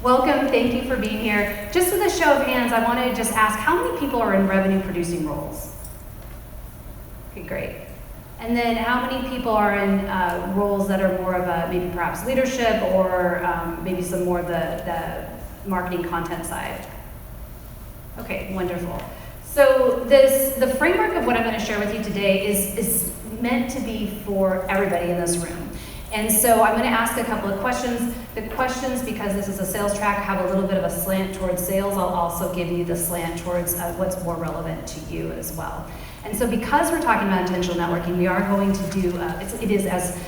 Welcome, thank you for being here. Just with a show of hands, I want to just ask, how many people are in revenue-producing roles? Okay, great. And then how many people are in roles that are more of a, maybe perhaps leadership or maybe some more of the marketing content side? Okay, wonderful. So the framework of what I'm going to share with you today is meant to be for everybody in this room. And so I'm going to ask a couple of questions. The questions, because this is a sales track, have a little bit of a slant towards sales. I'll also give you the slant towards what's more relevant to you as well. And so because we're talking about intentional networking, we are going to do, it is, as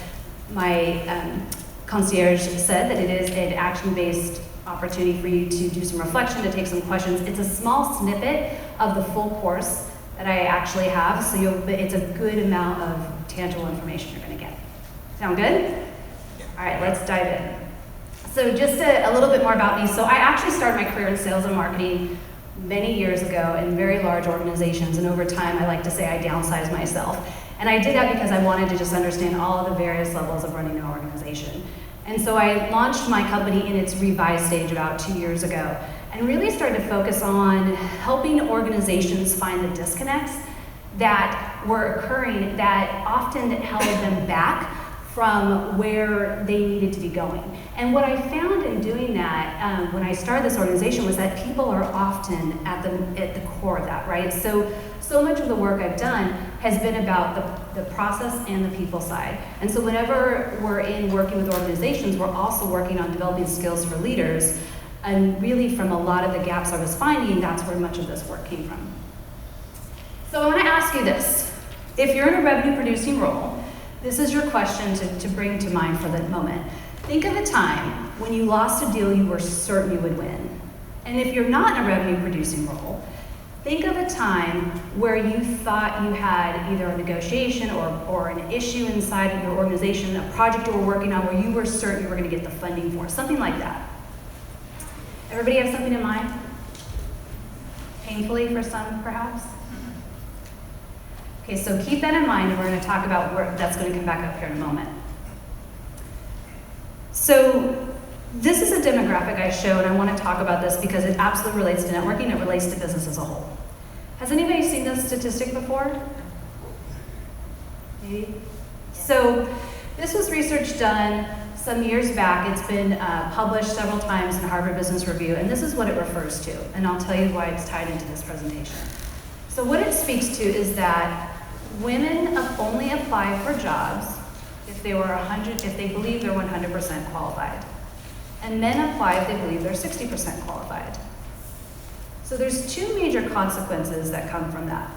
my concierge said, that it is an action-based opportunity for you to do some reflection, to take some questions. It's a small snippet of the full course that I actually have, so it's a good amount of tangible information you're going to get. Sound good? All right, let's dive in. So just a little bit more about me. So I actually started my career in sales and marketing many years ago in very large organizations, and over time I like to say I downsized myself. And I did that because I wanted to just understand all of the various levels of running an organization. And so I launched my company in its revised stage about 2 years ago, and really started to focus on helping organizations find the disconnects that were occurring that often held them back from where they needed to be going. And what I found in doing that when I started this organization was that people are often at the core of that, right? So much of the work I've done has been about the process and the people side. And so whenever we're working with organizations, we're also working on developing skills for leaders. And really from a lot of the gaps I was finding, that's where much of this work came from. So I want to ask you this. If you're in a revenue producing role, this is your question to bring to mind for the moment. Think of a time when you lost a deal you were certain you would win. And if you're not in a revenue producing role, think of a time where you thought you had either a negotiation or an issue inside of your organization, a project you were working on where you were certain you were going to get the funding for, something like that. Everybody have something in mind? Painfully for some, perhaps? Okay, so keep that in mind, and we're going to talk about where that's going to come back up here in a moment. So this is a demographic I showed. I want to talk about this because it absolutely relates to networking. It relates to business as a whole. Has anybody seen this statistic before? Maybe? So this was research done some years back. It's been published several times in Harvard Business Review, and this is what it refers to, and I'll tell you why it's tied into this presentation. So what it speaks to is that women only apply for jobs if they believe they're 100% qualified. And men apply if they believe they're 60% qualified. So there's two major consequences that come from that.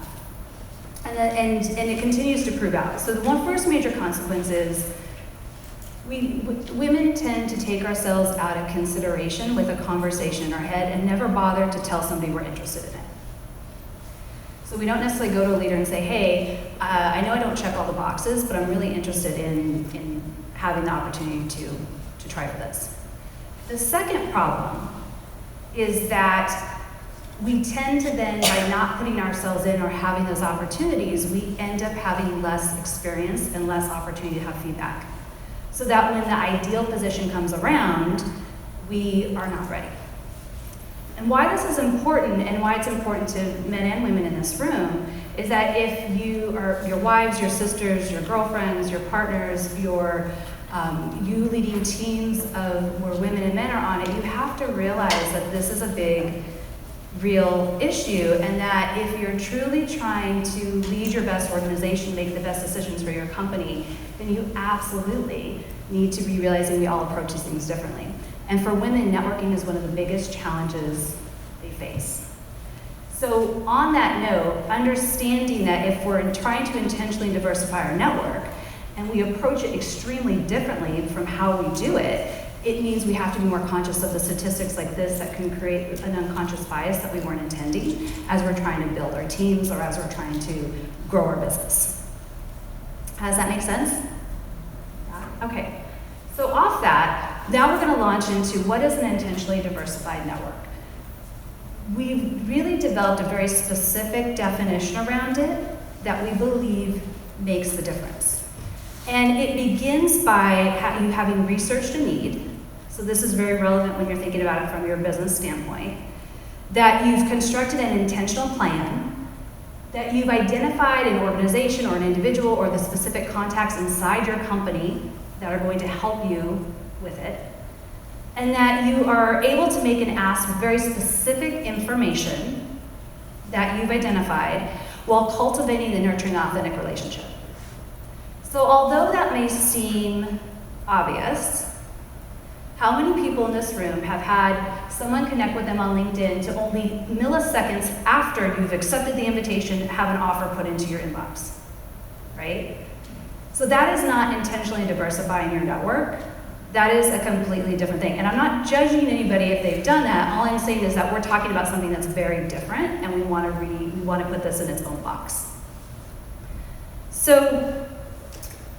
And it continues to prove out. So the first major consequence is women tend to take ourselves out of consideration with a conversation in our head and never bother to tell somebody we're interested in it. So we don't necessarily go to a leader and say, hey, I know I don't check all the boxes, but I'm really interested in having the opportunity to try for this. The second problem is that we tend to then, by not putting ourselves in or having those opportunities, we end up having less experience and less opportunity to have feedback. So that when the ideal position comes around, we are not ready. And why this is important, and why it's important to men and women in this room, is that if you are your wives, your sisters, your girlfriends, your partners, you leading teams of where women and men are on it, you have to realize that this is a big, real issue, and that if you're truly trying to lead your best organization, make the best decisions for your company, then you absolutely need to be realizing we all approach these things differently. And for women, networking is one of the biggest challenges they face. So on that note, understanding that if we're trying to intentionally diversify our network, and we approach it extremely differently from how we do it, it means we have to be more conscious of the statistics like this that can create an unconscious bias that we weren't intending as we're trying to build our teams or as we're trying to grow our business. Does that make sense? Yeah? Okay. So off that, now we're going to launch into what is an intentionally diversified network. We've really developed a very specific definition around it that we believe makes the difference. And it begins by you having researched a need. So this is very relevant when you're thinking about it from your business standpoint. That you've constructed an intentional plan, that you've identified an organization or an individual or the specific contacts inside your company that are going to help you with it, and that you are able to make an ask with very specific information that you've identified while cultivating the nurturing authentic relationship. So although that may seem obvious, how many people in this room have had someone connect with them on LinkedIn to only milliseconds after you've accepted the invitation have an offer put into your inbox, right? So that is not intentionally diversifying your network. That is a completely different thing. And I'm not judging anybody if they've done that. All I'm saying is that we're talking about something that's very different, and we want to put this in its own box. So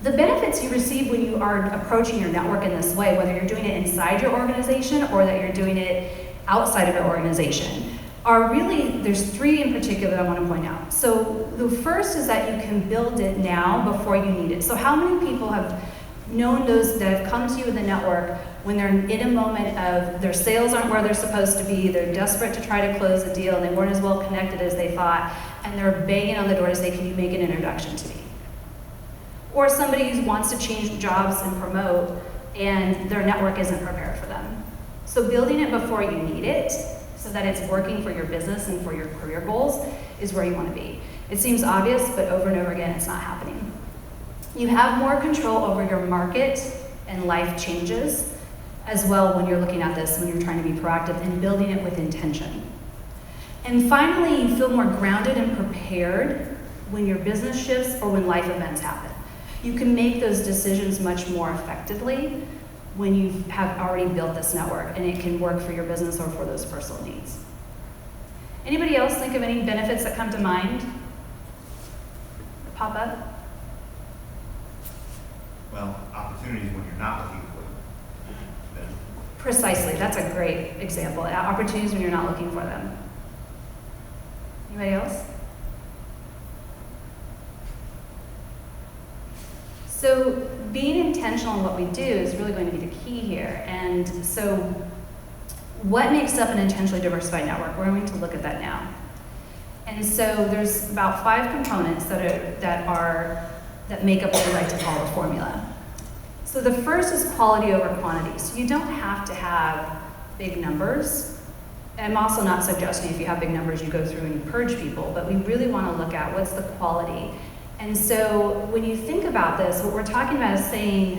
the benefits you receive when you are approaching your network in this way, whether you're doing it inside your organization or that you're doing it outside of your organization, are really, there's three in particular that I want to point out. So the first is that you can build it now before you need it. So how many people have known those that have come to you in the network when they're in a moment of their sales aren't where they're supposed to be, they're desperate to try to close a deal, and they weren't as well connected as they thought, and they're banging on the door to say, can you make an introduction to me? Or somebody who wants to change jobs and promote, and their network isn't prepared for them. So building it before you need it, so that it's working for your business and for your career goals, is where you want to be. It seems obvious, but over and over again, it's not happening. You have more control over your market and life changes as well when you're looking at this, when you're trying to be proactive and building it with intention. And finally, you feel more grounded and prepared when your business shifts or when life events happen. You can make those decisions much more effectively when you have already built this network and it can work for your business or for those personal needs. Anybody else think of any benefits that come to mind? Pop up? Well, opportunities when you're not looking for them. Precisely, that's a great example. Opportunities when you're not looking for them. Anybody else? So being intentional in what we do is really going to be the key here. And so what makes up an intentionally diversified network? We're going to look at that now. And so there's about 5 components that make up what we like to call the formula. So the first is quality over quantity. So you don't have to have big numbers. I'm also not suggesting if you have big numbers you go through and you purge people, but we really want to look at what's the quality. And so when you think about this, what we're talking about is saying,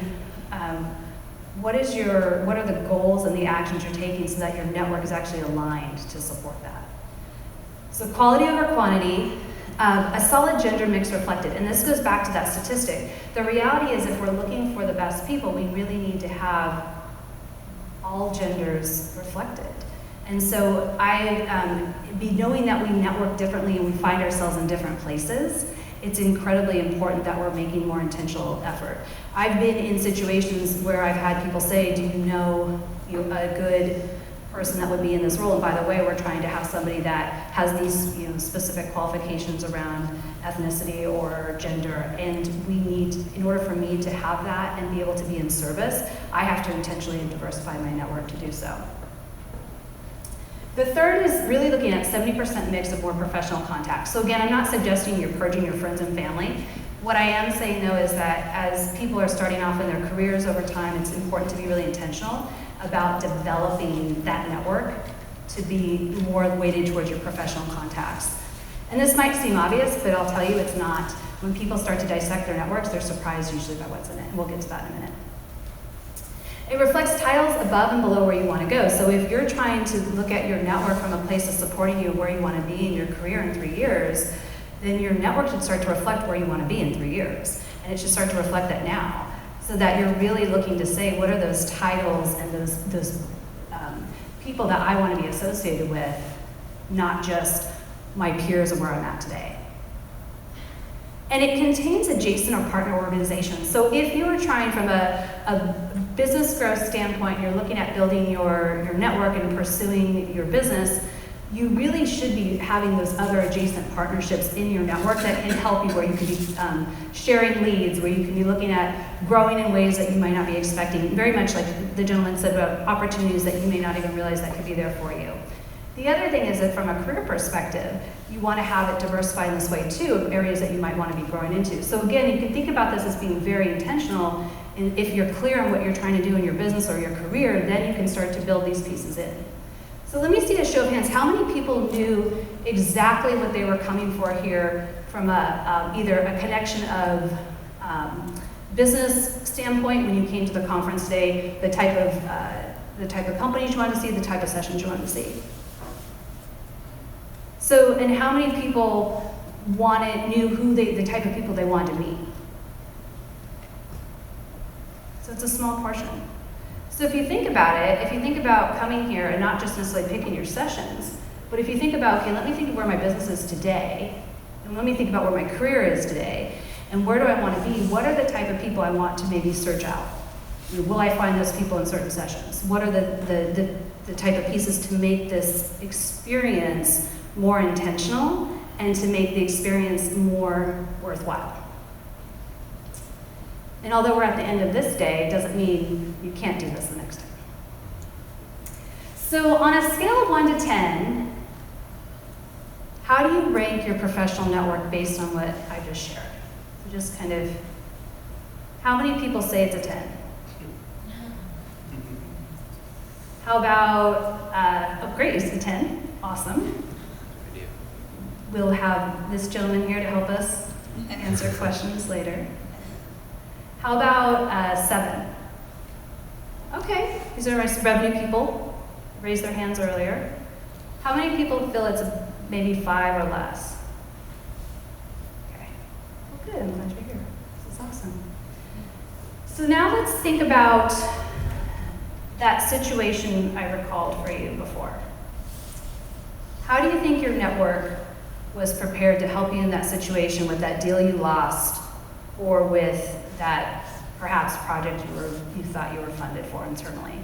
what are the goals and the actions you're taking so that your network is actually aligned to support that. So quality over quantity, a solid gender mix reflected, and this goes back to that statistic. The reality is if we're looking for the best people, we really need to have all genders reflected. And so knowing that we network differently and we find ourselves in different places, it's incredibly important that we're making more intentional effort. I've been in situations where I've had people say, do you know a good person that would be in this role? And by the way, we're trying to have somebody that has these specific qualifications around ethnicity or gender, and we need, in order for me to have that and be able to be in service, I have to intentionally diversify my network to do so. The third is really looking at 70% mix of more professional contacts. So again, I'm not suggesting you're purging your friends and family. What I am saying though is that as people are starting off in their careers over time, it's important to be really intentional about developing that network to be more weighted towards your professional contacts. And this might seem obvious, but I'll tell you it's not. When people start to dissect their networks, they're surprised usually by what's in it. And we'll get to that in a minute. It reflects titles above and below where you want to go. So if you're trying to look at your network from a place of supporting you where you want to be in your career in 3 years, then your network should start to reflect where you want to be in 3 years. And it should start to reflect that now. So that you're really looking to say, what are those titles and those people that I want to be associated with, not just my peers and where I'm at today. And it contains adjacent or partner organizations. So if you were trying from a business growth standpoint, you're looking at building your network and pursuing your business, you really should be having those other adjacent partnerships in your network that can help you, where you could be sharing leads, where you can be looking at growing in ways that you might not be expecting. Very much like the gentleman said about opportunities that you may not even realize that could be there for you. The other thing is that from a career perspective, you want to have it diversified in this way too, of areas that you might want to be growing into. So again, you can think about this as being very intentional, and if you're clear on what you're trying to do in your business or your career, then you can start to build these pieces in. So let me see a show of hands. How many people knew exactly what they were coming for here from either a connection of business standpoint when you came to the conference today, the type of companies you wanted to see, the type of sessions you wanted to see? So, and how many people knew the type of people they wanted to meet? So it's a small portion. So if you think about it, if you think about coming here and not just necessarily picking your sessions, but if you think about, okay, let me think of where my business is today, and let me think about where my career is today, and where do I want to be? What are the type of people I want to maybe search out? Will I find those people in certain sessions? What are the type of pieces to make this experience more intentional and to make the experience more worthwhile? And although we're at the end of this day, it doesn't mean you can't do this the next time. So on a scale of 1 to 10, how do you rank your professional network based on what I just shared? So just kind of, how many people say it's a 10? How about, oh great, it's a 10, awesome. We'll have this gentleman here to help us answer questions later. How about 7? Okay, these are my revenue people. Raised their hands earlier. How many people feel it's maybe 5 or less? Okay, well good, I'm glad you're here. This is awesome. So now let's think about that situation I recalled for you before. How do you think your network was prepared to help you in that situation with that deal you lost, or with that perhaps project you thought you were funded for internally?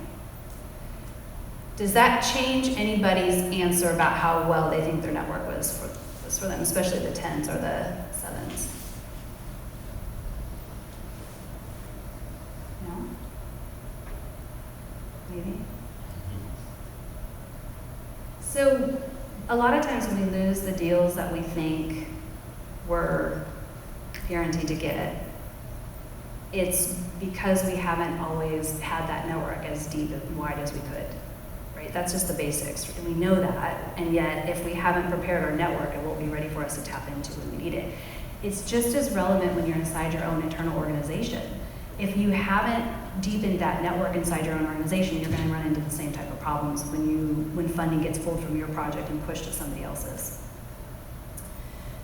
Does that change anybody's answer about how well they think their network was for them, especially the 10s or the 7s? No? Maybe? So a lot of times when we lose the deals that we think we're guaranteed to get, it's because we haven't always had that network as deep and wide as we could, right? That's just the basics, and we know that, and yet if we haven't prepared our network, it won't be ready for us to tap into when we need it. It's just as relevant when you're inside your own internal organization. If you haven't deepened that network inside your own organization, you're going to run into the same type of problems when funding gets pulled from your project and pushed to somebody else's.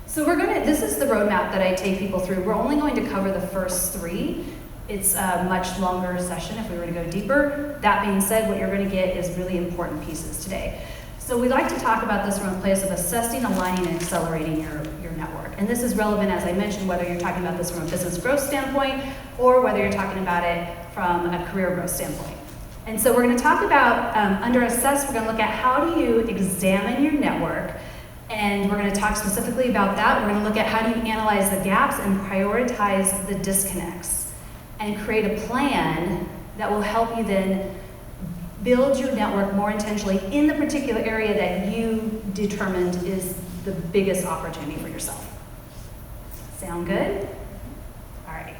So this is the roadmap that I take people through. We're only going to cover the first 3. It's a much longer session if we were to go deeper. That being said, what you're going to get is really important pieces today. So we like to talk about this from a place of assessing, aligning, and accelerating your network. And this is relevant, as I mentioned, whether you're talking about this from a business growth standpoint or whether you're talking about it from a career growth standpoint. And so we're going to talk about, under assess, we're going to look at how do you examine your network, and we're going to talk specifically about that. We're going to look at how do you analyze the gaps and prioritize the disconnects and create a plan that will help you then build your network more intentionally in the particular area that you determined is the biggest opportunity for yourself. Sound good? All right.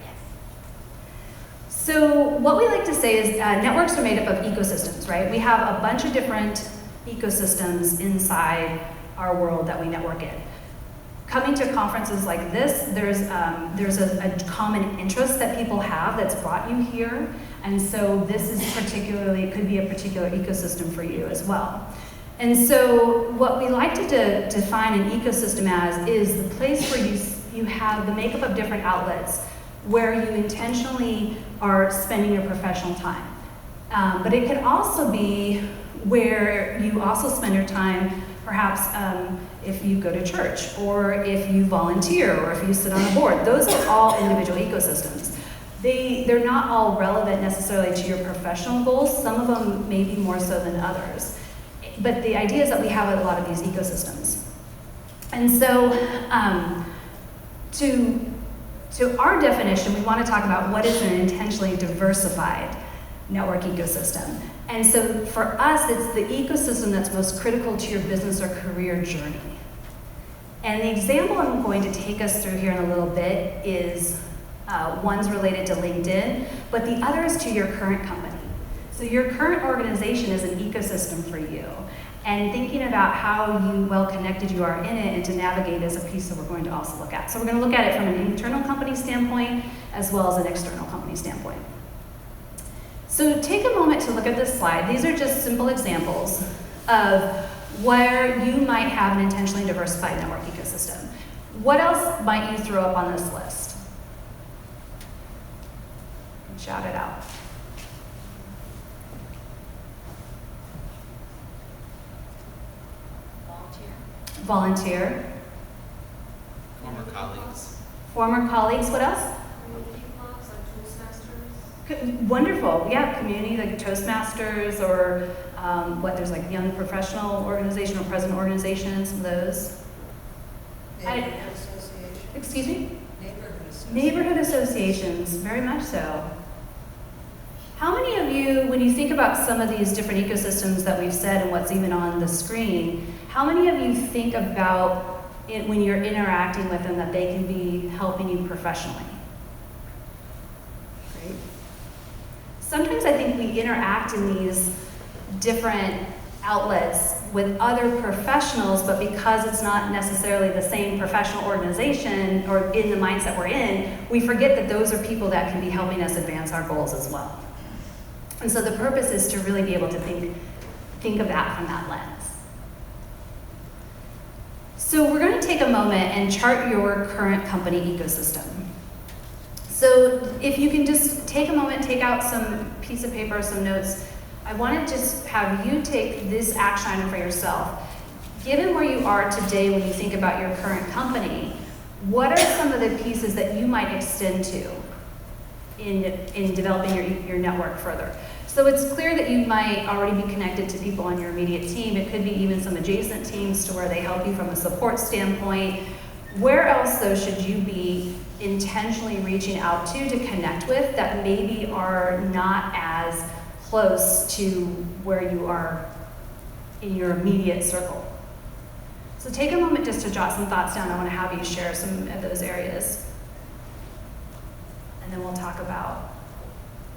So what we like to say is networks are made up of ecosystems, right? We have a bunch of different ecosystems inside our world that we network in. Coming to conferences like this, there's a common interest that people have that's brought you here, and so this is it could be a particular ecosystem for you as well. And so what we like to define an ecosystem as is the place where you have the makeup of different outlets where you intentionally are spending your professional time. But it can also be where you also spend your time, perhaps if you go to church, or if you volunteer, or if you sit on a board. Those are all individual ecosystems. They're not all relevant necessarily to your professional goals. Some of them may be more so than others. But the idea is that we have a lot of these ecosystems. And so to our definition, we want to talk about what is an intentionally diversified network ecosystem. And so for us, it's the ecosystem that's most critical to your business or career journey. And the example I'm going to take us through here in a little bit is one's related to LinkedIn, but the other is to your current company. So your current organization is an ecosystem for you. And thinking about how well connected you are in it and to navigate is a piece that we're going to also look at. So we're going to look at it from an internal company standpoint as well as an external company standpoint. So take a moment to look at this slide. These are just simple examples of where you might have an intentionally diversified network ecosystem. What else might you throw up on this list? Shout it out. Volunteer. Former colleagues. Former colleagues, what else? Community clubs, like Toastmasters. Wonderful, yeah, community like Toastmasters or there's like young professional organization or present organizations, some of those. Neighborhood associations. Excuse me? Neighborhood associations. Neighborhood associations, very much so. How many of you, when you think about some of these different ecosystems that we've said and what's even on the screen, how many of you think about it when you're interacting with them that they can be helping you professionally? Great. Sometimes I think we interact in these different outlets with other professionals, but because it's not necessarily the same professional organization or in the mindset we're in, we forget that those are people that can be helping us advance our goals as well. And so the purpose is to really be able to think of that from that lens. So we're going to take a moment and chart your current company ecosystem. So if you can just take a moment, take out some piece of paper, some notes. I want to just have you take this action item for yourself. Given where you are today when you think about your current company, what are some of the pieces that you might extend to in developing your network further? So it's clear that you might already be connected to people on your immediate team. It could be even some adjacent teams to where they help you from a support standpoint. Where else, though, should you be intentionally reaching out to connect with that maybe are not as close to where you are in your immediate circle? So take a moment just to jot some thoughts down. I want to have you share some of those areas. And then we'll talk about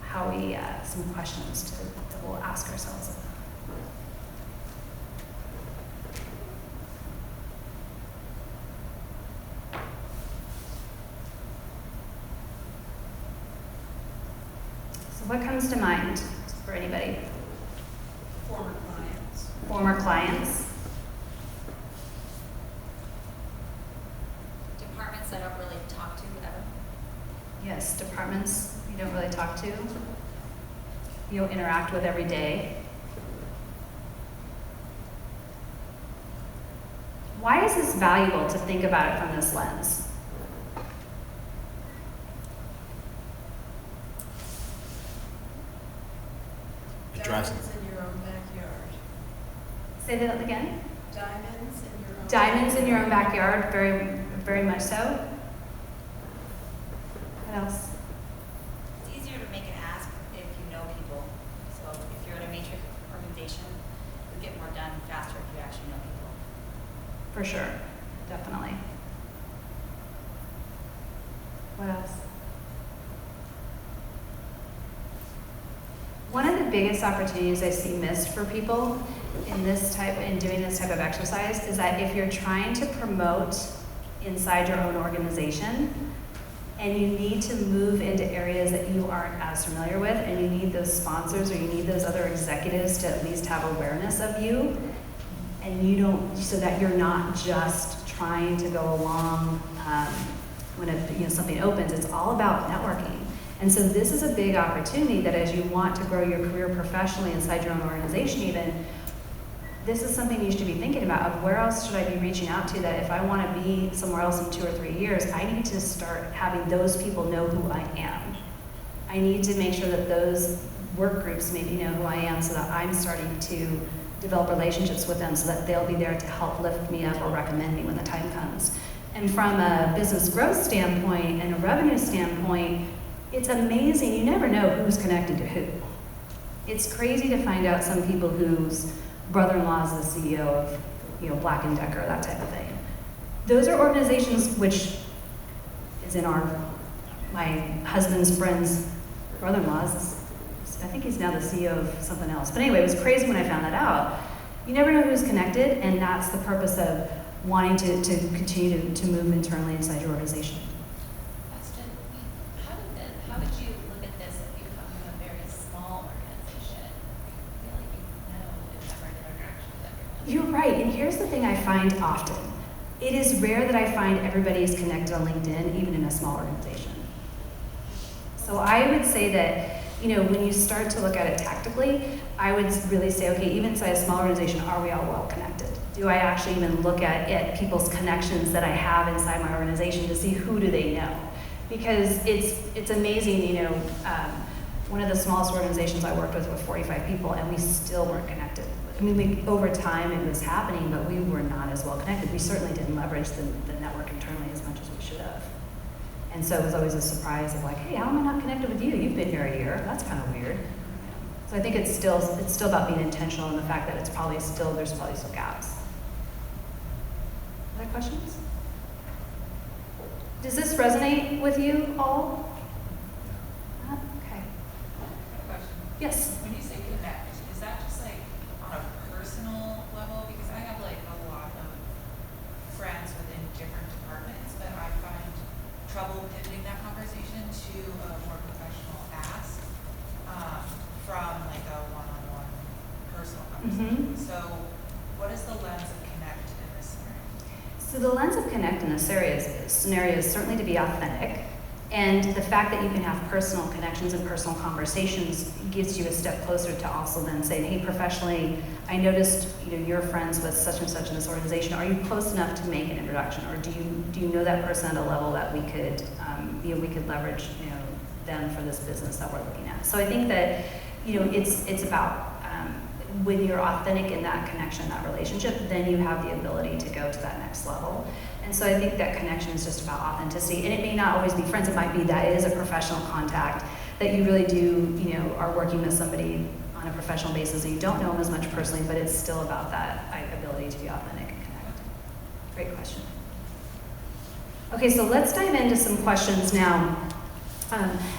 how we, some questions that we'll ask ourselves. So what comes to mind for anybody? Former clients. Former clients. Departments that I don't really talk to ever. Yes, departments you don't really talk to. You don't interact with every day. Why is this valuable to think about it from this lens? It drives Diamonds in your own backyard. Say that again. Diamonds in your own Diamonds in your own backyard, very, very much so. What else? It's easier to make an ask if you know people. So if you're in a matrix organization, you get more done faster if you actually know people. For sure, definitely. What else? One of the biggest opportunities I see missed for people in doing this type of exercise is that if you're trying to promote inside your own organization and you need to move into areas that you aren't as familiar with and you need those sponsors or you need those other executives to at least have awareness of you, and you don't, so that you're not just trying to go along when something opens. It's all about networking. And so this is a big opportunity that as you want to grow your career professionally inside your own organization even, this is something you should be thinking about of where else should I be reaching out to that if I want to be somewhere else in 2 or 3 years, I need to start having those people know who I am. I need to make sure that those work groups maybe know who I am so that I'm starting to develop relationships with them so that they'll be there to help lift me up or recommend me when the time comes. And from a business growth standpoint and a revenue standpoint, it's amazing. You never know who's connected to who. It's crazy to find out some people whose brother-in-law is the CEO of, Black & Decker, that type of thing. Those are organizations which is in my husband's friend's brother-in-law's. I think he's now the CEO of something else. But anyway, it was crazy when I found that out. You never know who's connected, and that's the purpose of wanting to continue to move internally inside your organization. Question. How would you look at this if you come from a very small organization? I feel like you know if that regular interaction with everyone. You're right, and here's the thing I find often. It is rare that I find everybody is connected on LinkedIn, even in a small organization. So I would say that, when you start to look at it tactically, I would really say, okay, even inside a small organization, are we all well connected? Do I actually even look at people's connections that I have inside my organization to see who do they know? Because it's amazing, one of the smallest organizations I worked with 45 people, and we still weren't connected. I mean, over time it was happening, but we were not as well connected. We certainly didn't leverage the network internally as much as we should have. And so it was always a surprise of like, hey, how am I not connected with you? You've been here a year. That's kind of weird. So I think it's still about being intentional in the fact that there's probably still gaps. Other questions? Does this resonate with you all? Okay. Question. Yes. When you say connect, is that just like on a personal level? Because I have like a lot of friends within different departments, but I find trouble pivoting that conversation to a more professional ask from like a one-on-one personal conversation. So what is the lens of connect in this scenario? So the lens of connect in this scenario is certainly to be authentic. And the fact that you can have personal connections and personal conversations gives you a step closer to also then saying, hey, professionally, I noticed you're friends with such and such in this organization. Are you close enough to make an introduction, or do you know that person at a level that we could leverage them for this business that we're looking at? So I think that it's about when you're authentic in that connection, that relationship, then you have the ability to go to that next level. And so I think that connection is just about authenticity. And it may not always be friends. It might be that is a professional contact that you really do, are working with somebody on a professional basis and you don't know them as much personally, but it's still about that ability to be authentic and connect. Great question. Okay, so let's dive into some questions now.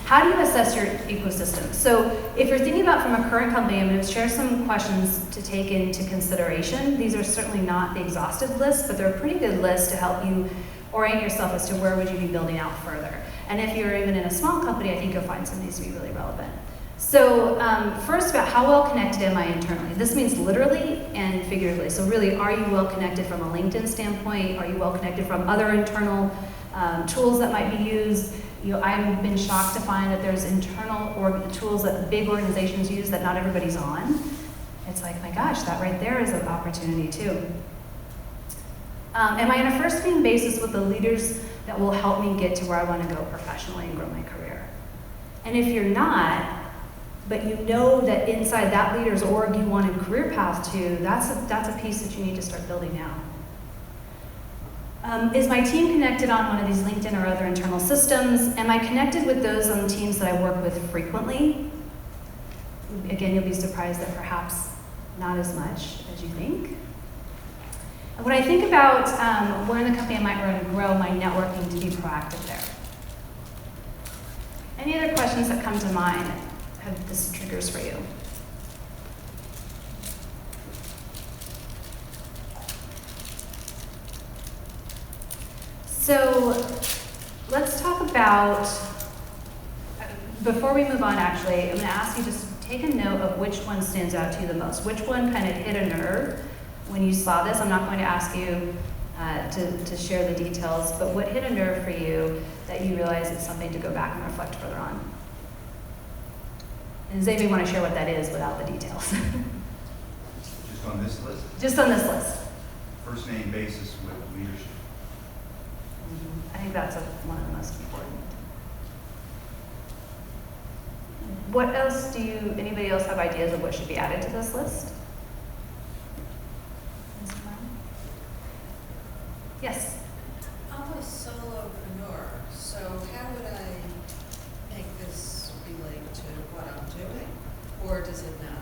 How do you assess your ecosystem? So if you're thinking about from a current company, I'm going to share some questions to take into consideration. These are certainly not the exhaustive list, but they're a pretty good list to help you orient yourself as to where would you be building out further. And if you're even in a small company, I think you'll find some of these to be really relevant. So first, about how well connected am I internally? This means literally and figuratively. So really, are you well connected from a LinkedIn standpoint? Are you well connected from other internal tools that might be used? I've been shocked to find that there's internal tools that big organizations use that not everybody's on. It's like, my gosh, that right there is an opportunity too. Am I on a first-name basis with the leaders that will help me get to where I want to go professionally and grow my career? And if you're not, but you know that inside that leader's org you want a career path to, that's a piece that you need to start building now. Is my team connected on one of these LinkedIn or other internal systems? Am I connected with those on the teams that I work with frequently? Again, you'll be surprised that perhaps not as much as you think. And when I think about where in the company I might want to grow my networking to be proactive there. Any other questions that come to mind have this triggers for you? So let's talk about, before we move on actually, I'm going to ask you just take a note of which one stands out to you the most. Which one kind of hit a nerve when you saw this? I'm not going to ask you to share the details, but what hit a nerve for you that you realize it's something to go back and reflect further on? And does anybody want to share what that is without the details? Just on this list? Just on this list. First name basis with leadership. I think that's one of the most important. What else anybody else have ideas of what should be added to this list? Yes? I'm a solopreneur, so how would I make this relate to what I'm doing, or does it not?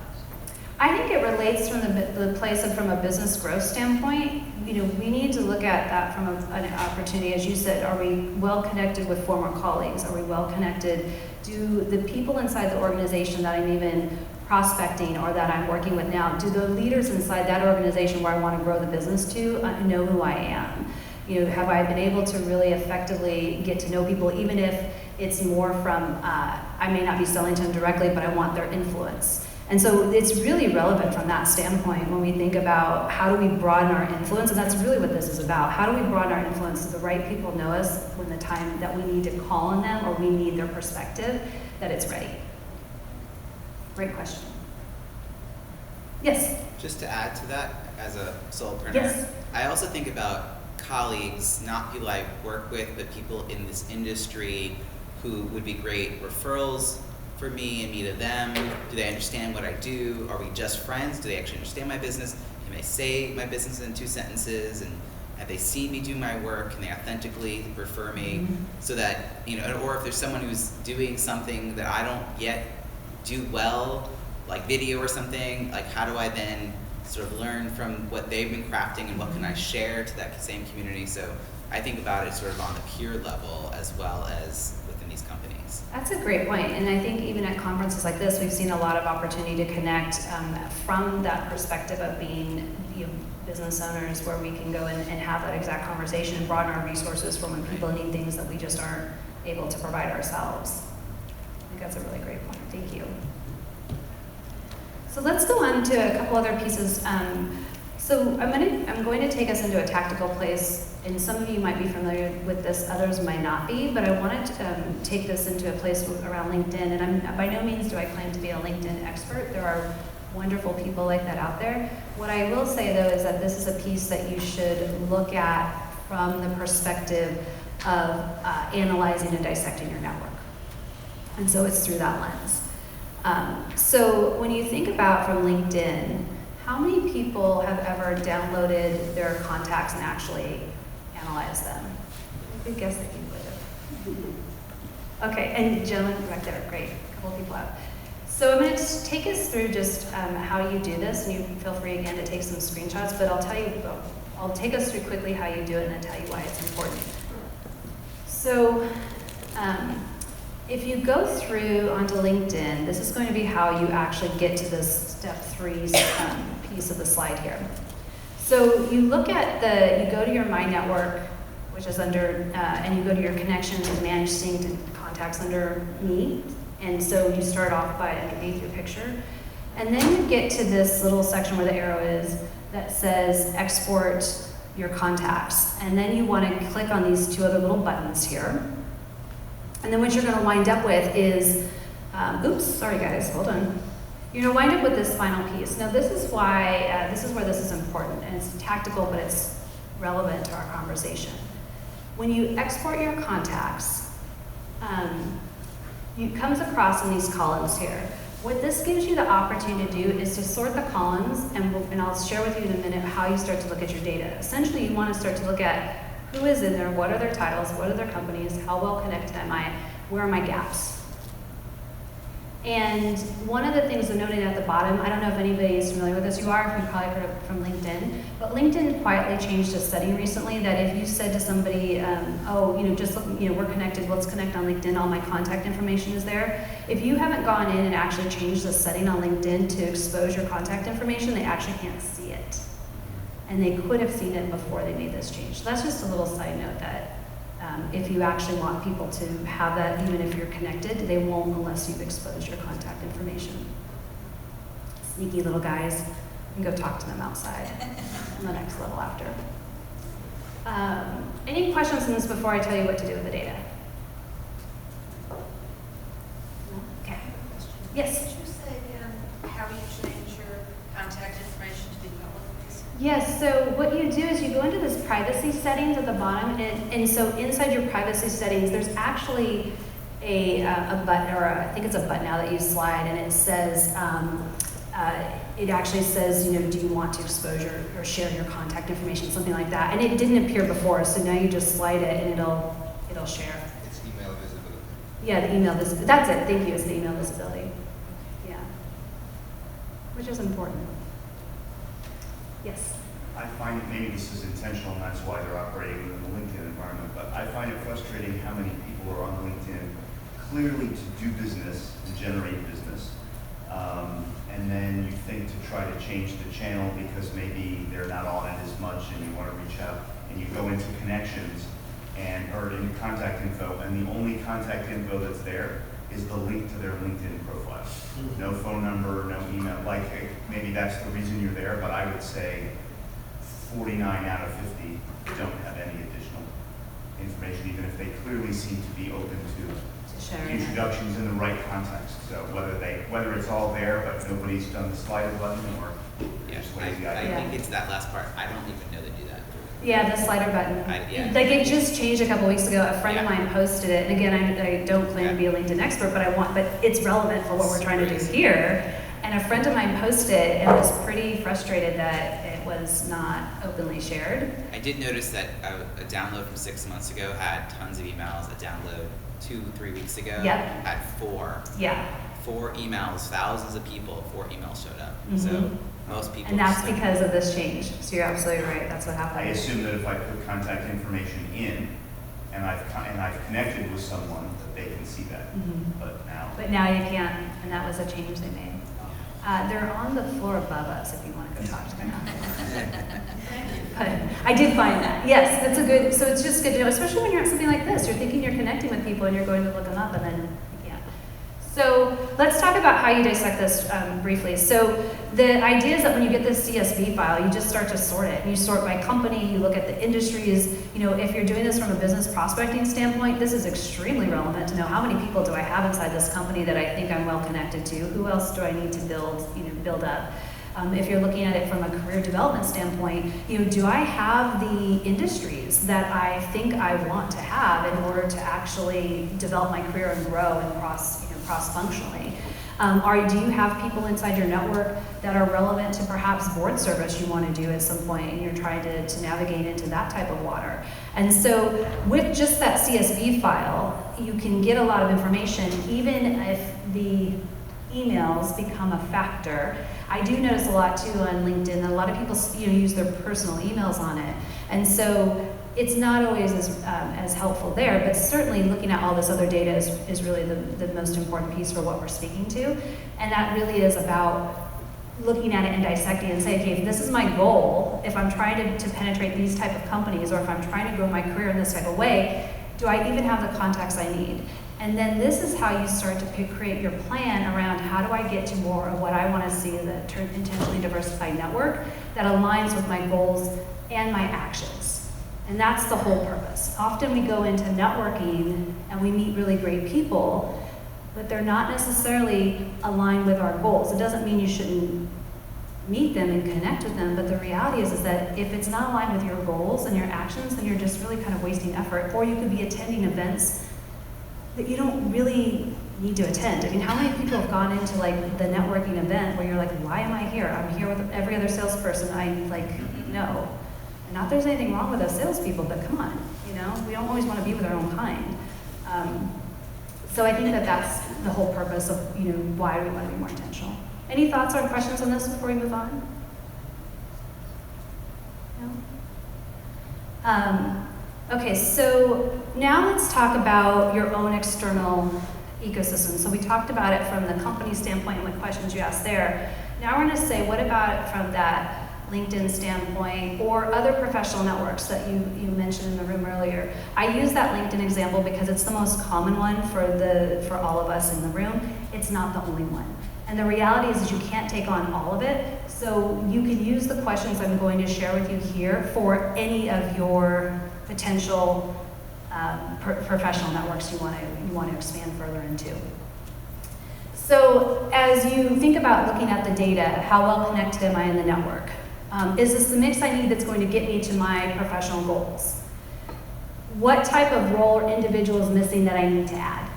I think it relates from the place of from a business growth standpoint. You know, we need to look at that from an opportunity, as you said. Are we well connected with former colleagues? Are we well connected? Do the people inside the organization that I'm even prospecting or that I'm working with now, do the leaders inside that organization where I want to grow the business to know who I am? You know, have I been able to really effectively get to know people, even if it's more from, I may not be selling to them directly, but I want their influence. And so it's really relevant from that standpoint when we think about how do we broaden our influence, and that's really what this is about. How do we broaden our influence so the right people know us when the time that we need to call on them or we need their perspective, that it's ready? Great question. Yes? Just to add to that, as a solopreneur, Yes. I also think about colleagues, not people I work with, but people in this industry who would be great referrals for me and me to them. Do they understand what I do? Are we just friends? Do they actually understand my business? Can they say my business in 2 sentences? And have they seen me do my work? Can they authentically refer me? Mhm. So that, you know, or if there's someone who's doing something that I don't yet do well, like video or something, like how do I then sort of learn from what they've been crafting and what can I share to that same community? So I think about it sort of on the peer level as well as within these companies. That's a great point, and I think even at conferences like this, we've seen a lot of opportunity to connect from that perspective of being, you know, business owners, where we can go and have that exact conversation and broaden our resources for when people need things that we just aren't able to provide ourselves. I think that's a really great point. Thank you. So let's go on to a couple other pieces. So I'm going to take us into a tactical place, and some of you might be familiar with this, others might not be, but I wanted to take this into a place around LinkedIn, and by no means do I claim to be a LinkedIn expert. There are wonderful people like that out there. What I will say though is that this is a piece that you should look at from the perspective of analyzing and dissecting your network. And so it's through that lens. So when you think about from LinkedIn, how many people have ever downloaded their contacts and actually analyzed them? I could guess that you would have. Okay, and gentlemen back there, great, a couple people have. So I'm going to take us through just how you do this, and you can feel free again to take some screenshots, but I'll take us through quickly how you do it and then tell you why it's important. So if you go through onto LinkedIn, this is going to be how you actually get to this step 3 piece of the slide here. So you look at you go to your My Network, which is under, and you go to your connections and manage synced and contacts under Me. And so you start off by underneath your picture. And then you get to this little section where the arrow is that says export your contacts. And then you want to click on these 2 other little buttons here. And then what you're going to wind up with is, oops, sorry guys, hold on. You're going to wind up with this final piece. Now this is why, this is where this is important, and it's tactical, but it's relevant to our conversation. When you export your contacts, it comes across in these columns here. What this gives you the opportunity to do is to sort the columns, and I'll share with you in a minute how you start to look at your data. Essentially, you want to start to look at who is in there, what are their titles, what are their companies, how well connected am I, where are my gaps? And one of the things to noting at the bottom, I don't know if anybody is familiar with this, you are, you've probably heard it from LinkedIn, but LinkedIn quietly changed a setting recently that if you said to somebody, oh, you know, just look, you know, we're connected, let's connect on LinkedIn, all my contact information is there. If you haven't gone in and actually changed the setting on LinkedIn to expose your contact information, they actually can't see it. And they could have seen it before they made this change. So that's just a little side note that if you actually want people to have that, even if you're connected, they won't unless you've exposed your contact information. Sneaky little guys, you can go talk to them outside on the next level after. Any questions on this before I tell you what to do with the data? Okay. Yes? Could you say again how you change your contact information to be public, please? Yes, so what you do is you go into this privacy settings at the bottom, and so inside your privacy settings, there's actually a button, or I think it's a button now that you slide, and it says, it actually says, you know, do you want to expose or share your contact information, something like that. And it didn't appear before, so now you just slide it and it'll share. It's email visibility. Yeah, the email visibility. That's it. Thank you. It's the email visibility. Yeah, which is important. Yes. I find, maybe this is intentional and that's why they're operating within the LinkedIn environment, but I find it frustrating how many people are on LinkedIn clearly to do business and generate business. And then you think to try to change the channel because maybe they're not on it as much and you want to reach out and you go into connections or into contact info, and the only contact info that's there is the link to their LinkedIn profile. No phone number, no email. Like, maybe that's the reason you're there, but I would say 49 out of 50 don't have any additional information, even if they clearly seem to be open to Sharing. introductions in the right context. So whether it's all there, but nobody's done the slider button, or Yeah, just I lazy think it's that last part. I don't even know they do that. Yeah, the slider button. Yeah. Like, it just changed a couple weeks ago. A friend of Yeah. mine posted it, and again, I don't claim to be a LinkedIn expert, but it's relevant for what we're trying to do here. And a friend of mine posted it and was pretty frustrated that it was not openly shared. I did notice that a download from 6 months ago had tons of emails. A download 2-3 weeks ago Yep. had 4. Yeah. 4 emails, thousands of people, 4 emails showed up. Mhm. So most people. And that's just don't- because of this change. So you're absolutely right. That's what I happened. assume that if I put contact information in, and I've connected with someone, that they can see that. Mhm. But now, Now you can't, and that was a change they made. They're on the floor above us if you want to go talk to them. But I did find that. Yes, that's a good, so it's just good to know, especially when you're at something like this. You're thinking you're connecting with people and you're going to look them up and then you can't. So let's talk about how you dissect this briefly. So the idea is that when you get this CSV file, you just start to sort it. You sort by company, you look at the industries. You know, if you're doing this from a business prospecting standpoint, this is extremely relevant to know how many people do I have inside this company that I think I'm well connected to? Who else do I need to build up? If you're looking at it from a career development standpoint, do I have the industries that I think I want to have in order to actually develop my career and grow and cross-functionally? Do you have people inside your network that are relevant to perhaps board service you want to do at some point and you're trying to navigate into that type of water? And so with just that CSV file, you can get a lot of information even if the emails become a factor. I do notice a lot too on LinkedIn that a lot of people use their personal emails on it. And so it's not always as helpful there, but certainly looking at all this other data is really the most important piece for what we're speaking to. And that really is about looking at it and dissecting and saying, okay, if this is my goal, if I'm trying to penetrate these type of companies, or if I'm trying to grow my career in this type of way, do I even have the contacts I need? And then this is how you start to create your plan around how do I get to more of what I want to see as an intentionally diversified network that aligns with my goals and my actions. And that's the whole purpose. Often we go into networking and we meet really great people, but they're not necessarily aligned with our goals. It doesn't mean you shouldn't meet them and connect with them, but the reality is that if it's not aligned with your goals and your actions, then you're just really kind of wasting effort. Or you could be attending events that you don't really need to attend. I mean, how many people have gone into like the networking event where you're like, why am I here? I'm here with every other salesperson I know. And not that there's anything wrong with us salespeople, but come on, we don't always want to be with our own kind. So I think that that's the whole purpose of why we want to be more intentional. Any thoughts or questions on this before we move on? No? Okay, so now let's talk about your own external ecosystem. So we talked about it from the company standpoint and what questions you asked there. Now we're going to say, what about it from that LinkedIn standpoint or other professional networks that you mentioned in the room earlier? I use that LinkedIn example because it's the most common one for all of us in the room. It's not the only one. And the reality is you can't take on all of it. So you can use the questions I'm going to share with you here for any of your potential professional networks you want to expand further into. So as you think about looking at the data, how well connected am I in the network? Is this the mix I need that's going to get me to my professional goals? What type of role or individual is missing that I need to add?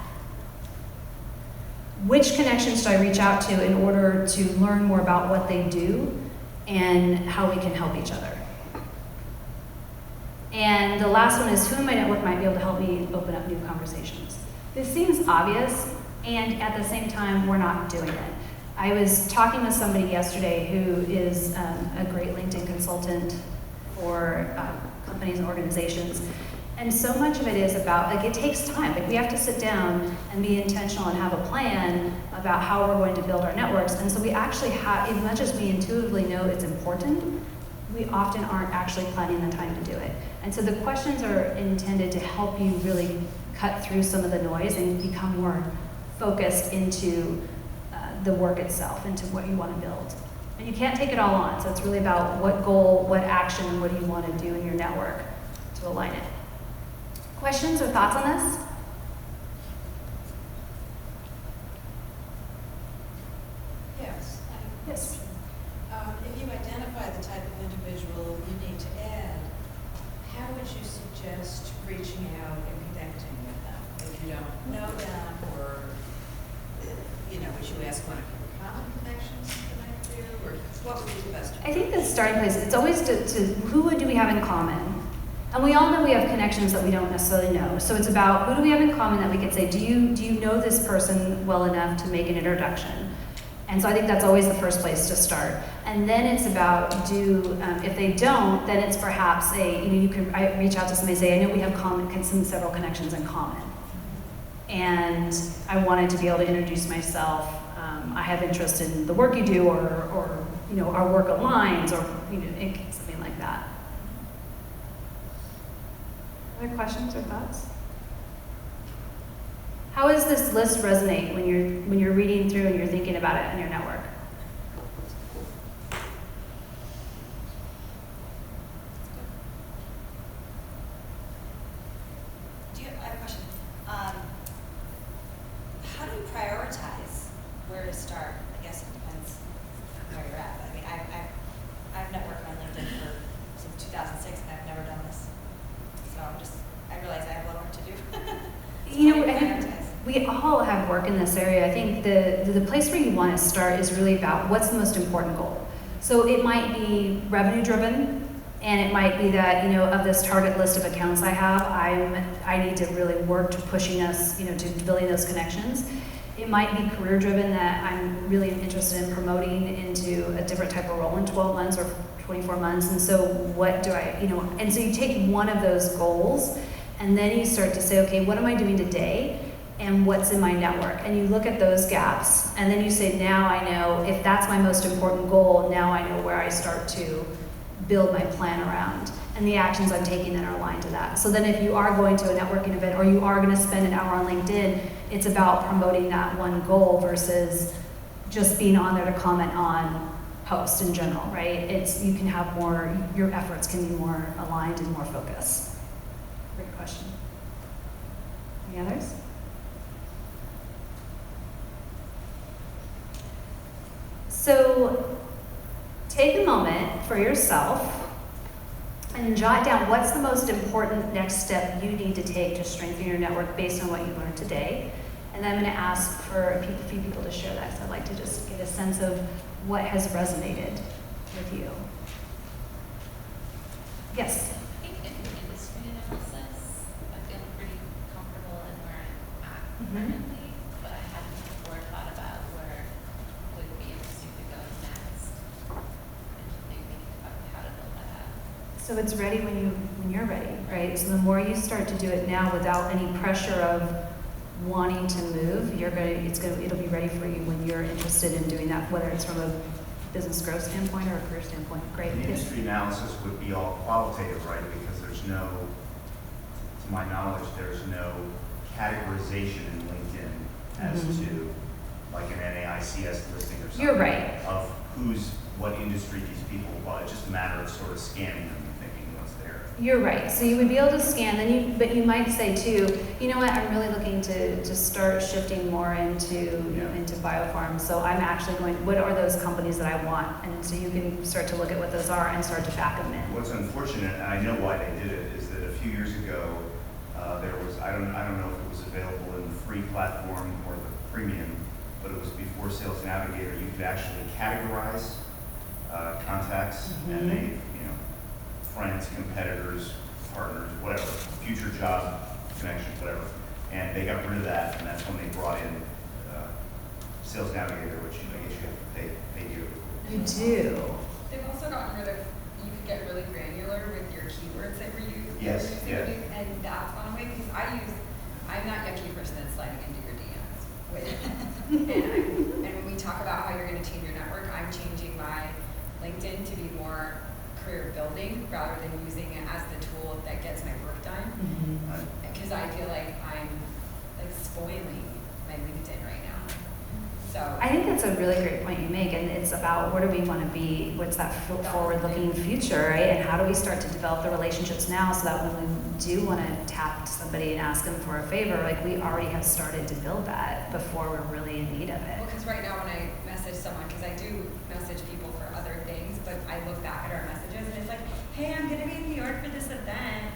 which connections should I reach out to in order to learn more about what they do and how we can help each other. And the last one is, who in my network might be able to help me open up new conversations? This seems obvious, and at the same time, we're not doing it. I was talking with somebody yesterday who is a great LinkedIn consultant for companies and organizations. And so much of it is about, like, it takes time. Like, we have to sit down and be intentional and have a plan about how we're going to build our networks. And so we actually have, as much as we intuitively know it's important, we often aren't actually planning the time to do it. And so the questions are intended to help you really cut through some of the noise and become more focused into the work itself, into what you want to build. And you can't take it all on, so it's really about what goal, what action, and what do you want to do in your network to align it. Questions or thoughts on this? Yes. I have a Yes. question. If you identify the type of individual you need to add, how would you suggest reaching out and connecting with them? If you don't know them, or, would you ask one of your common connections to connect to, or what would be the best? I think the starting place, it's always to who do we have in common? And we all know we have connections that we don't necessarily know. So it's about, who do we have in common that we could say, do you know this person well enough to make an introduction? And so I think that's always the first place to start. And then it's about, if they don't, then it's perhaps you can reach out to somebody and say, I know we have several connections in common. And I wanted to be able to introduce myself. I have interest in the work you do, or our work aligns, or something like that. Other questions or thoughts? How does this list resonate when you're reading through and you're thinking about it in your network? I have a question. How do you prioritize where to start? I guess it depends where you're at. But I mean, I've networked on LinkedIn since 2006, and I've never done this. So I realize I have a lot of work to do. So I think we all have work in this area. I think the place where you want to start is really about what's the most important goal. So it might be revenue driven, and it might be that, of this target list of accounts I have, I need to really work to pushing us, to building those connections. It might be career driven, that I'm really interested in promoting into a different type of role in 12 months or 24 months. And so what do and so you take one of those goals, and then you start to say, okay, what am I doing today? And what's in my network? And you look at those gaps, and then you say, now I know, if that's my most important goal, now I know where I start to build my plan around, and the actions I'm taking that are aligned to that. So then if you are going to a networking event, or you are going to spend an hour on LinkedIn, it's about promoting that one goal versus just being on there to comment on posts in general, right? You can have more, your efforts can be more aligned and more focused. Great question. Any others? So take a moment for yourself and jot down what's the most important next step you need to take to strengthen your network based on what you learned today. And then I'm going to ask for a few people to share that, so I'd like to just get a sense of what has resonated with you. Yes? I think in the industry analysis, I feel pretty comfortable in where I'm at currently, but I hadn't before thought about where would be interesting to go next, and thinking about how to build that up. So it's ready when you're ready, right? So the more you start to do it now without any pressure of wanting to move, it'll be ready for you when you're interested in doing that, whether it's from a business growth standpoint or a career standpoint. Great. The industry analysis would be all qualitative, right? Because there's no, to my knowledge, there's no categorization in LinkedIn as to like an NAICS listing or something. You're right. Of what industry these people are. It's just a matter of sort of scanning them and thinking what's there. You're right. So you would be able to scan, but you might say too, you know what, I'm really looking to start shifting more into biopharm. So I'm actually what are those companies that I want? And so you can start to look at what those are and start to back them in. What's unfortunate, and I know why they did it, is that a few years ago there was, I don't know if it was available in the free platform or the premium, but it was before Sales Navigator. You could actually categorize contacts, and they, you know, friends, competitors, partners, whatever, future job connections, whatever. And they got rid of that, and that's when they brought in Sales Navigator, which I guess you have to pay you. You do. They've also gotten rid of, you could get really granular with your keywords that were used. Yes, yeah. And that's gone away because I'm that yucky person that's sliding into your DMs with, and when we talk about how you're going to change your network, I'm changing my LinkedIn to be more career building rather than using it as the tool that gets my work done. Because I feel like I'm like spoiling my LinkedIn right now. So I think that's a really great point you make, and it's about where do we want to be, what's that forward-looking future, right? And how do we start to develop the relationships now so that when we do want to tap somebody and ask them for a favor, like we already have started to build that before we're really in need of it. well, because right now when I message someone, because I do message people for other things, but I look back at our messages and it's like, hey, I'm going to be in New York for this event,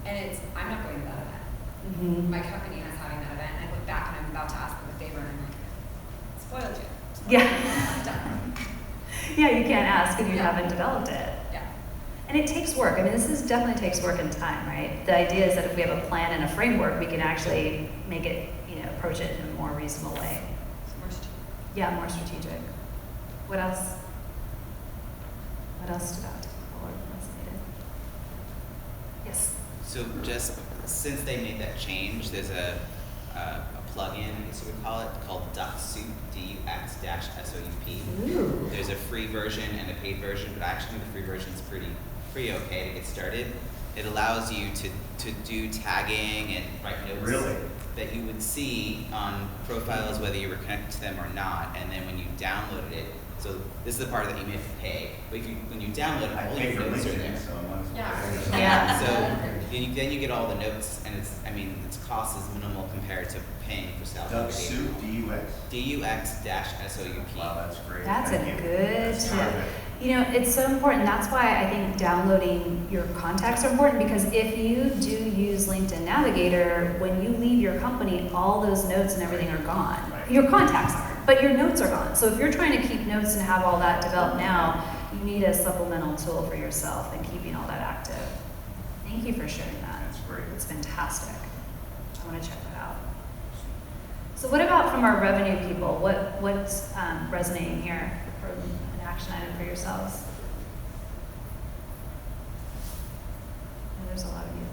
and I'm not going to that event. My company is having that event, and I look back and I'm about to ask them a favor, and I'm like, spoiled you. Yeah. Done. Yeah, you can't ask if you Yeah. haven't developed it. Yeah. And it takes work. I mean, definitely takes work and time, right? The idea is that if we have a plan and a framework, we can actually make it, approach it in a more reasonable way. It's more strategic. Yeah, more strategic. What else? What else stood out to people or resonated? Yes. So just since they made that change, there's a plugin, I guess you would call it, called DuckSoup, DUX-SOUP. Ooh. There's a free version and a paid version, but actually the free version is pretty okay to get started. It allows you to do tagging and write notes Really? that you would see on profiles whether you were connected to them or not, and then when you downloaded it, so this is the part that you may have to pay, but when you download it, I all pay your for notes are LinkedIn, there. so I might as well. Yeah. pay. Yeah. So then you get all the notes, and its cost is minimal compared to paying for South DuckSoup, D-U-X? DUX-SOUP. Wow, that's great. That's Thank a you. good That's tip. terrific. It's so important. That's why I think downloading your contacts are important, because if you do use LinkedIn Navigator, when you leave your company, all those notes and everything are gone. Right. Your contacts aren't, but your notes are gone. So if you're trying to keep notes and have all that developed now, you need a supplemental tool for yourself and keeping all that active. Thank you for sharing that. That's great. It's fantastic. I want to check that out. So what about from our revenue people? What's resonating here for an action item for yourselves? And there's a lot of you.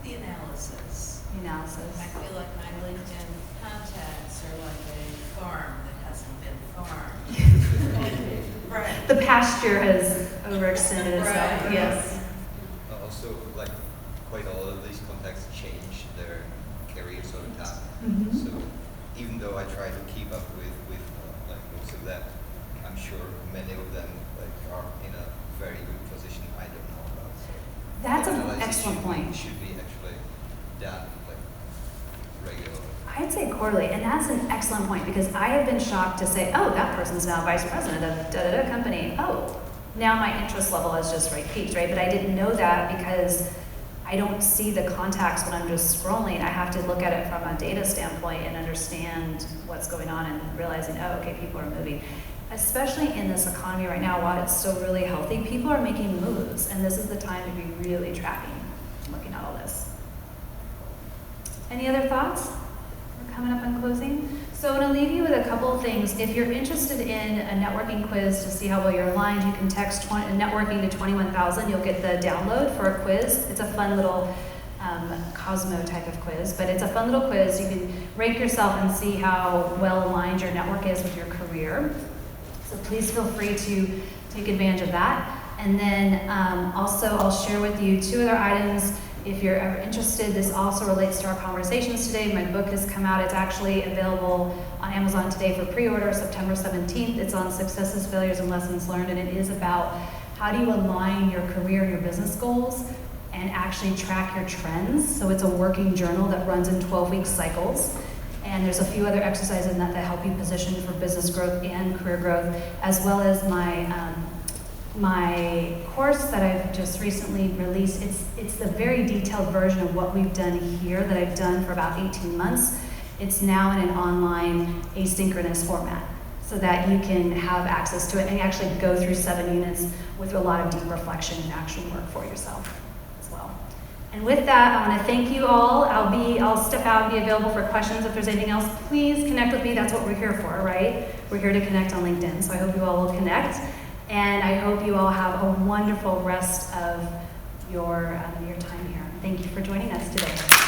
The analysis. The analysis. I feel like my LinkedIn contacts are like a farm that hasn't been farmed. Right. The pasture has overextended itself. Right. Yes. Also, like, quite a lot of these contacts change their careers over time. Mhm. So even though I try to keep up with like most of them, I'm sure many of them are in a very good position I don't know about. So That's an analysis excellent point. should be actually done like regularly. I'd say quarterly, and that's an excellent point, because I have been shocked to say, oh, that person's now vice president of da-da-da company. Oh, now my interest level has just peaked, right? But I didn't know that because I don't see the contacts when I'm just scrolling. I have to look at it from a data standpoint and understand what's going on and realizing, oh, okay, people are moving. Especially in this economy right now, while it's still really healthy, people are making moves, and this is the time to be really tracking, looking at all this. Any other thoughts? We're coming up on closing. So I'm going to leave you with a couple of things. If you're interested in a networking quiz to see how well you're aligned, you can text networking to 21,000. You'll get the download for a quiz. It's a fun little Cosmo type of quiz, but it's a fun little quiz. You can rank yourself and see how well aligned your network is with your career. So please feel free to take advantage of that. And then also I'll share with you 2 other items. If you're ever interested, this also relates to our conversations today. My book has come out. It's actually available on Amazon today for pre-order, September 17th. It's on successes, failures, and lessons learned, and it is about how do you align your career and your business goals and actually track your trends. So it's a working journal that runs in 12-week cycles. And there's a few other exercises in that help you position for business growth and career growth, as well as my course that I've just recently released. It's the very detailed version of what we've done here that I've done for about 18 months. It's now in an online asynchronous format so that you can have access to it and actually go through 7 units with a lot of deep reflection and action work for yourself as well. And with that, I want to thank you all. I'll step out and be available for questions. If there's anything else, please connect with me. That's what we're here for, right? We're here to connect on LinkedIn. So I hope you all will connect. And I hope you all have a wonderful rest of your time here. Thank you for joining us today.